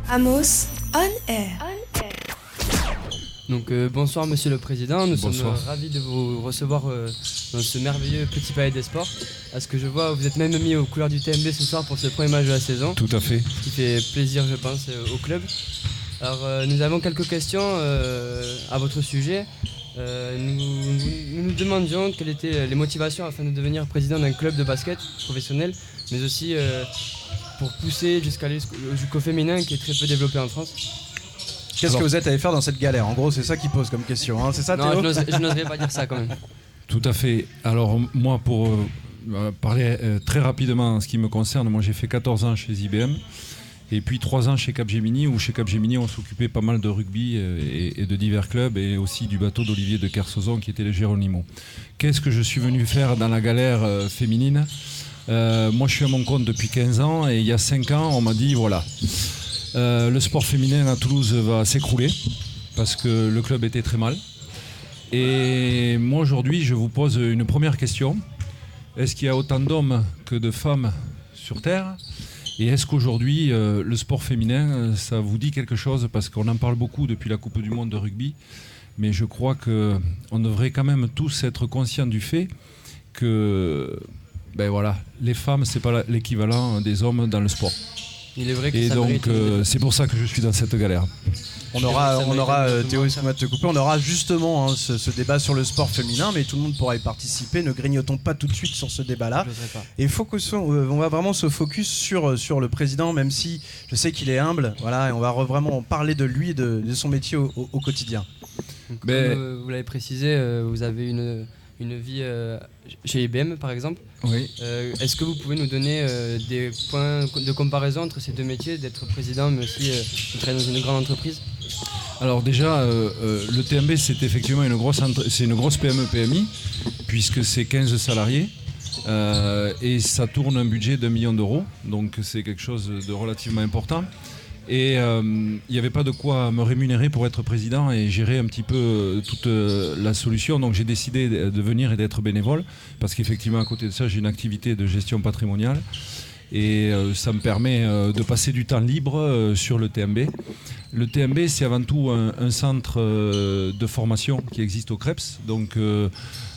Amos on air. Donc bonsoir Monsieur le Président, nous sommes ravis de vous recevoir dans ce merveilleux petit palais des sports. À ce que je vois, vous êtes même mis aux couleurs du TMB ce soir pour ce premier match de la saison. Tout à fait. Ce qui fait plaisir, je pense, au club. Alors nous avons quelques questions à votre sujet. Nous demandions quelles étaient les motivations afin de devenir président d'un club de basket professionnel, mais aussi pour pousser jusqu'au féminin qui est très peu développé en France. Qu'est-ce que vous êtes allé faire dans cette galère? En gros, c'est ça qui pose comme question, hein. C'est ça, Théo? Non, je n'oserais pas dire ça quand même. Tout à fait. Alors moi, pour parler très rapidement en ce qui me concerne, moi j'ai fait 14 ans chez IBM et puis 3 ans chez Capgemini, où chez Capgemini on s'occupait pas mal de rugby et de divers clubs, et aussi du bateau d'Olivier de Kersauzon qui était le Géronimo. Qu'est-ce que je suis venu faire dans la galère féminine? Moi je suis à mon compte depuis 15 ans, et il y a 5 ans on m'a dit voilà, le sport féminin à Toulouse va s'écrouler parce que le club était très mal. Et moi aujourd'hui je vous pose une première question: est-ce qu'il y a autant d'hommes que de femmes sur Terre? Et est-ce qu'aujourd'hui le sport féminin, ça vous dit quelque chose? Parce qu'on en parle beaucoup depuis la Coupe du Monde de rugby, mais je crois qu'on devrait quand même tous être conscients du fait que les femmes, c'est pas l'équivalent des hommes dans le sport. Il est vrai que et ça donc c'est pour ça que je suis dans cette galère. On aura Théo, excuse-moi de te couper, on aura justement ce débat sur le sport féminin, mais tout le monde pourra y participer. Ne grignotons pas tout de suite sur ce débat-là. Et on va vraiment se focus sur le président, même si je sais qu'il est humble. Voilà, et on va vraiment parler de lui et de son métier au quotidien. Donc, comme vous l'avez précisé, vous avez une vie chez IBM par exemple. Oui. Est-ce que vous pouvez nous donner des points de comparaison entre ces deux métiers, d'être président mais aussi de travailler dans une grande entreprise? Alors déjà, le TMB c'est effectivement une grosse PME-PMI, puisque c'est 15 salariés et ça tourne un budget d'1 million d'euros, donc c'est quelque chose de relativement important. Et il n'y avait pas de quoi me rémunérer pour être président et gérer un petit peu toute la solution. Donc j'ai décidé de venir et d'être bénévole, parce qu'effectivement à côté de ça j'ai une activité de gestion patrimoniale et ça me permet de passer du temps libre sur le TMB. Le TMB c'est avant tout un centre de formation qui existe au CREPS. Donc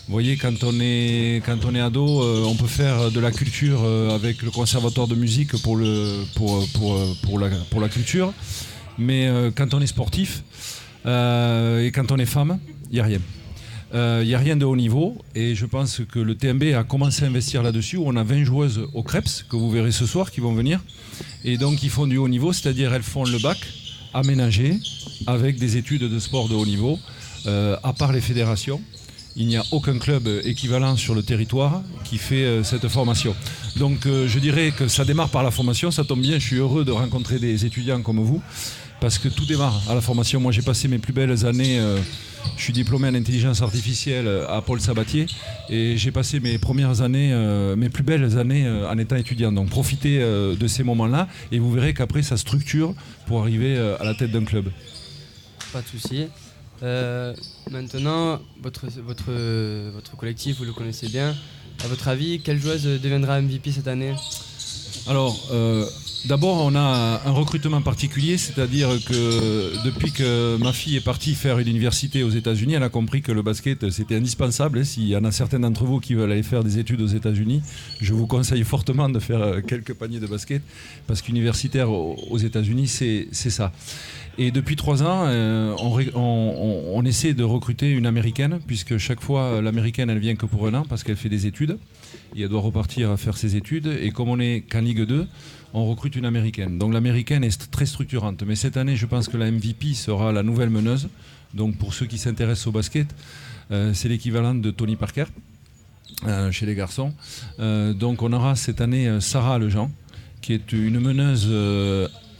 vous voyez, quand on est ado, on peut faire de la culture avec le conservatoire de musique pour la culture. Mais quand on est sportif et quand on est femme, il n'y a rien. Il n'y a rien de haut niveau, et je pense que le TMB a commencé à investir là-dessus. On a 20 joueuses au CREPS, que vous verrez ce soir, qui vont venir. Et donc ils font du haut niveau, c'est-à-dire elles font le bac aménagé avec des études de sport de haut niveau, à part les fédérations. Il n'y a aucun club équivalent sur le territoire qui fait cette formation. Donc je dirais que ça démarre par la formation, ça tombe bien, je suis heureux de rencontrer des étudiants comme vous, parce que tout démarre à la formation. Moi j'ai passé mes plus belles années, je suis diplômé en intelligence artificielle à Paul Sabatier, et j'ai passé mes premières années, mes plus belles années en étant étudiant. Donc profitez de ces moments-là, et vous verrez qu'après ça structure pour arriver à la tête d'un club. Pas de souci. Maintenant, votre collectif, vous le connaissez bien. À votre avis, quelle joueuse deviendra MVP cette année? Alors, d'abord, on a un recrutement particulier, c'est-à-dire que depuis que ma fille est partie faire une université aux États-Unis, elle a compris que le basket c'était indispensable. S'il y en a certains d'entre vous qui veulent aller faire des études aux États-Unis, je vous conseille fortement de faire quelques paniers de basket, parce qu'universitaire aux États-Unis, c'est ça. Et depuis 3 ans, on essaie de recruter une américaine, puisque chaque fois l'américaine elle vient que pour 1 an parce qu'elle fait des études et elle doit repartir à faire ses études. Et comme on n'est qu'en Ligue 2, on recrute une américaine. Donc l'américaine est très structurante. Mais cette année, je pense que la MVP sera la nouvelle meneuse. Donc pour ceux qui s'intéressent au basket, c'est l'équivalent de Tony Parker chez les garçons. Donc on aura cette année Sarah Lejean, qui est une meneuse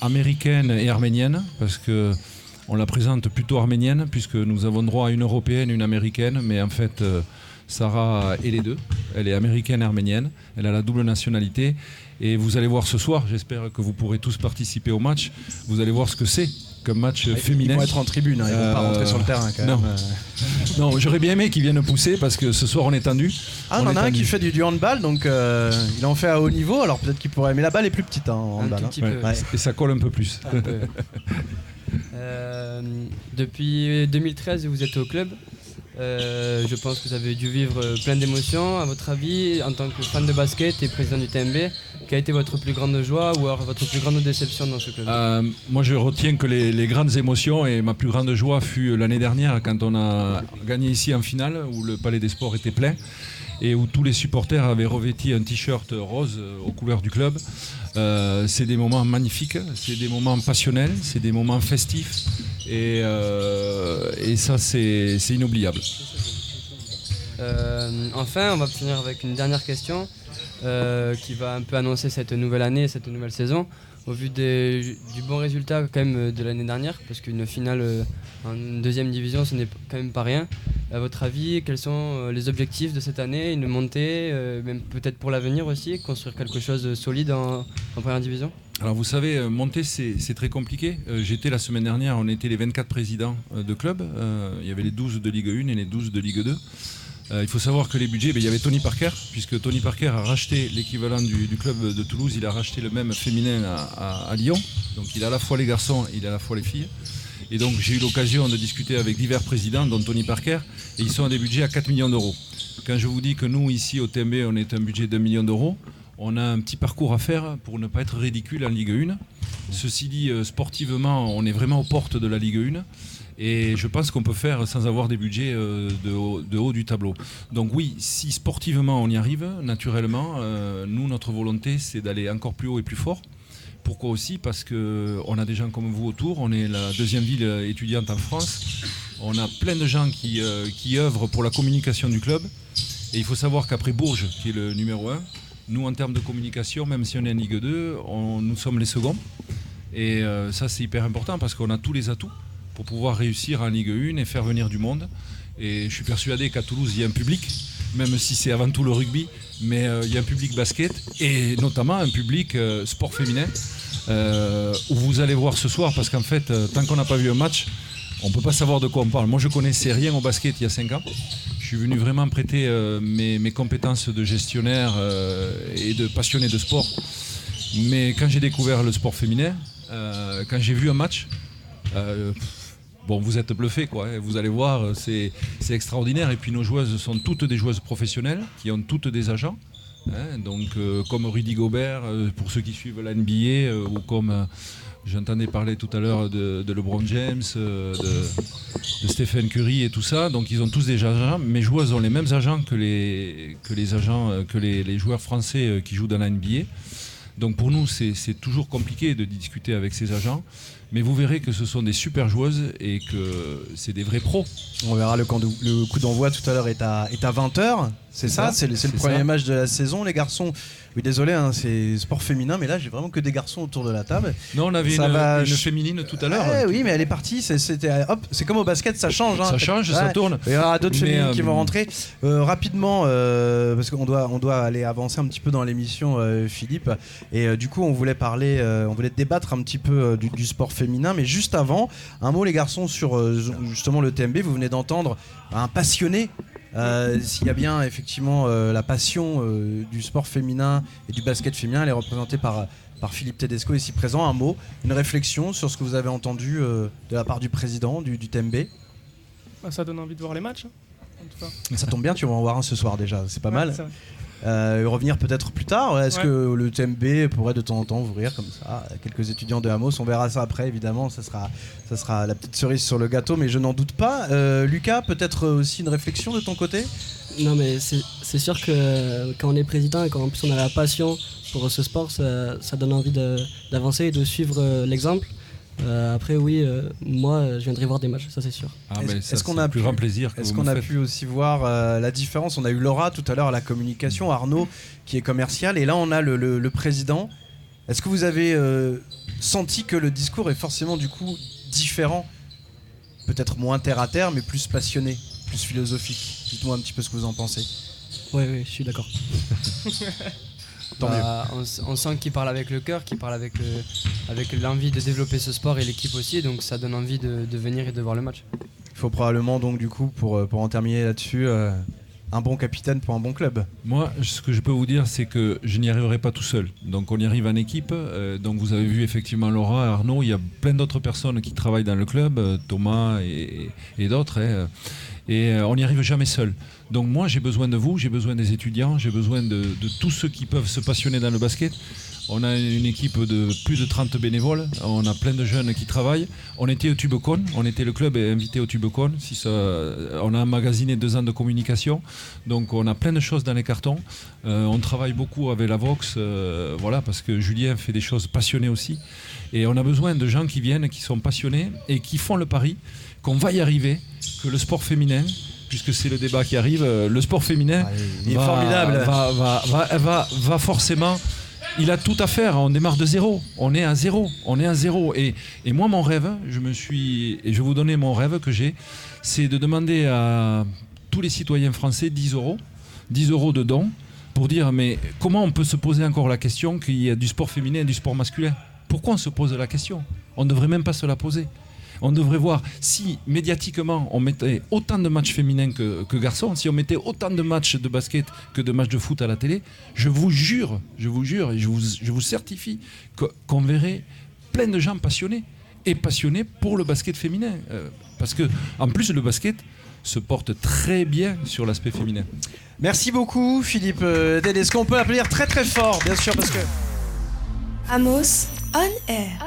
américaine et arménienne, parce que on la présente plutôt arménienne, puisque nous avons droit à une européenne et une américaine, mais en fait Sarah est les deux. Elle est américaine et arménienne, elle a la double nationalité, et vous allez voir ce soir, j'espère que vous pourrez tous participer au match, vous allez voir ce que c'est qu'un match féminin. Ils vont être en tribune, ils vont pas rentrer sur le terrain quand non. même. Non, j'aurais bien aimé qu'ils viennent pousser parce que ce soir on est tendu. Ah, on en a un qui fait du handball, donc il en fait à haut niveau, alors peut-être qu'il pourrait. Mais la balle est plus petite en handball. Un tout petit peu. Ouais. Et ça colle un peu plus. Un peu. Depuis 2013, vous êtes au club. Je pense que vous avez dû vivre plein d'émotions. À votre avis, en tant que fan de basket et président du TMB, quelle a été votre plus grande joie ou alors votre plus grande déception dans ce club? Moi, je retiens que les grandes émotions et ma plus grande joie fut l'année dernière quand on a gagné ici en finale où le Palais des Sports était plein et où tous les supporters avaient revêti un t-shirt rose aux couleurs du club. C'est des moments magnifiques, c'est des moments passionnels, c'est des moments festifs et ça c'est inoubliable. Enfin, on va finir avec une dernière question qui va un peu annoncer cette nouvelle année, cette nouvelle saison. Au vu du bon résultat quand même de l'année dernière, parce qu'une finale en deuxième division, ce n'est quand même pas rien. À votre avis, quels sont les objectifs de cette année? Une montée, même peut-être pour l'avenir aussi, construire quelque chose de solide en première division? Alors vous savez, monter c'est très compliqué. J'étais la semaine dernière, on était les 24 présidents de club. Il y avait les 12 de Ligue 1 et les 12 de Ligue 2. Il faut savoir que les budgets, il y avait Tony Parker, puisque Tony Parker a racheté l'équivalent du club de Toulouse, il a racheté le même féminin à Lyon. Donc il a à la fois les garçons, il a à la fois les filles. Et donc j'ai eu l'occasion de discuter avec divers présidents, dont Tony Parker, et ils sont à des budgets à 4 millions d'euros. Quand je vous dis que nous, ici au TMB, on est un budget d'1 million d'euros, on a un petit parcours à faire pour ne pas être ridicule en Ligue 1. Ceci dit, sportivement, on est vraiment aux portes de la Ligue 1. Et je pense qu'on peut faire sans avoir des budgets de haut du tableau. Donc oui, si sportivement on y arrive, naturellement, nous, notre volonté, c'est d'aller encore plus haut et plus fort. Pourquoi aussi? Parce qu'on a des gens comme vous autour, on est la deuxième ville étudiante en France, on a plein de gens qui œuvrent pour la communication du club. Et il faut savoir qu'après Bourges, qui est le numéro 1, nous, en termes de communication, même si on est en Ligue 2, nous sommes les seconds. Et ça, c'est hyper important parce qu'on a tous les atouts pour pouvoir réussir en Ligue 1 et faire venir du monde. Et je suis persuadé qu'à Toulouse, il y a un public, même si c'est avant tout le rugby, mais il y a un public basket et notamment un public sport féminin où vous allez voir ce soir parce qu'en fait, tant qu'on n'a pas vu un match, on ne peut pas savoir de quoi on parle. Moi, je connaissais rien au basket il y a 5 ans. Je suis venu vraiment prêter mes compétences de gestionnaire et de passionné de sport. Mais quand j'ai découvert le sport féminin, quand j'ai vu un match, bon, vous êtes bluffé, quoi. Vous allez voir, c'est extraordinaire. Et puis nos joueuses sont toutes des joueuses professionnelles qui ont toutes des agents. Donc, comme Rudy Gobert, pour ceux qui suivent la NBA, ou comme j'entendais parler tout à l'heure de LeBron James, de Stephen Curry et tout ça. Donc, ils ont tous des agents. Mes joueuses ont les mêmes agents que les joueurs français qui jouent dans la NBA. Donc pour nous, c'est toujours compliqué de discuter avec ces agents, mais vous verrez que ce sont des super joueuses et que c'est des vrais pros. On verra le coup d'envoi tout à l'heure est à 20h, c'est ça, c'est le premier match de la saison. Les garçons, oui désolé, hein, c'est sport féminin, mais là j'ai vraiment que des garçons autour de la table. Non, on avait une féminine tout à l'heure. Oui, mais elle est partie, c'est comme au basket, ça change. Hein. Ça change, ça tourne. Il y aura d'autres féminines qui vont rentrer. Rapidement, parce qu'on doit aller avancer un petit peu dans l'émission, Philippe. Et du coup, on voulait débattre un petit peu du sport féminin. Mais juste avant, un mot les garçons sur justement le TMB. Vous venez d'entendre un passionné. S'il y a bien effectivement la passion du sport féminin et du basket féminin, elle est représentée par Philippe Tedesco ici présent. Un mot, une réflexion sur ce que vous avez entendu de la part du président du TMB. Ça donne envie de voir les matchs, en tout cas. Ça tombe bien, tu vas en voir un ce soir déjà, c'est pas mal. Revenir peut-être plus tard. Est-ce que le TMB pourrait de temps en temps ouvrir comme ça quelques étudiants de Amos? On verra ça après, évidemment. Ça sera la petite cerise sur le gâteau, mais je n'en doute pas. Lucas, peut-être aussi une réflexion de ton côté? Non, mais c'est sûr que quand on est président et qu'en plus on a la passion pour ce sport, ça donne envie d'avancer et de suivre l'exemple. Après oui, moi je viendrai voir des matchs, ça c'est sûr. Est-ce qu'on a plus grand plaisir que est-ce qu'on a pu aussi voir la différence? On a eu Laura tout à l'heure à la communication, Arnaud qui est commercial, et là on a le président. Est-ce que vous avez senti que le discours est forcément du coup différent, peut-être moins terre à terre mais plus passionné, plus philosophique? Dites-moi un petit peu ce que vous en pensez. Oui, je suis d'accord. Tant on sent qu'il parle avec le cœur, qu'il parle avec l'envie de développer ce sport et l'équipe aussi, donc ça donne envie de venir et de voir le match. Il faut probablement donc du coup pour en terminer là-dessus un bon capitaine pour un bon club. Moi, ce que je peux vous dire, c'est que je n'y arriverai pas tout seul. Donc on y arrive en équipe. Donc vous avez vu effectivement Laura, Arnaud, il y a plein d'autres personnes qui travaillent dans le club, Thomas et d'autres. Et on n'y arrive jamais seul. Donc moi, j'ai besoin de vous, j'ai besoin des étudiants, j'ai besoin de tous ceux qui peuvent se passionner dans le basket. On a une équipe de plus de 30 bénévoles, on a plein de jeunes qui travaillent. On était au Tubecon, le club est invité au Tubecon. On a emmagasiné 2 ans de communication, donc on a plein de choses dans les cartons. On travaille beaucoup avec la Vox, parce que Julien fait des choses passionnées aussi. Et on a besoin de gens qui viennent, qui sont passionnés et qui font le pari qu'on va y arriver, que le sport féminin, puisque c'est le débat qui arrive, le sport féminin il est formidable. va forcément... Il a tout à faire, on démarre de zéro, on est à zéro. Et moi, mon rêve, je vais vous donner mon rêve que j'ai, c'est de demander à tous les citoyens français 10 euros de dons, pour dire, mais comment on peut se poser encore la question qu'il y a du sport féminin et du sport masculin ? Pourquoi on se pose la question ? On ne devrait même pas se la poser. On devrait voir si médiatiquement on mettait autant de matchs féminins que garçons, si on mettait autant de matchs de basket que de matchs de foot à la télé, je vous jure et je vous certifie qu'on verrait plein de gens passionnés pour le basket féminin. Parce que en plus le basket se porte très bien sur l'aspect féminin. Merci beaucoup Philippe Dédé. Est-ce qu'on peut applaudir très très fort, bien sûr, parce que Amos On Air.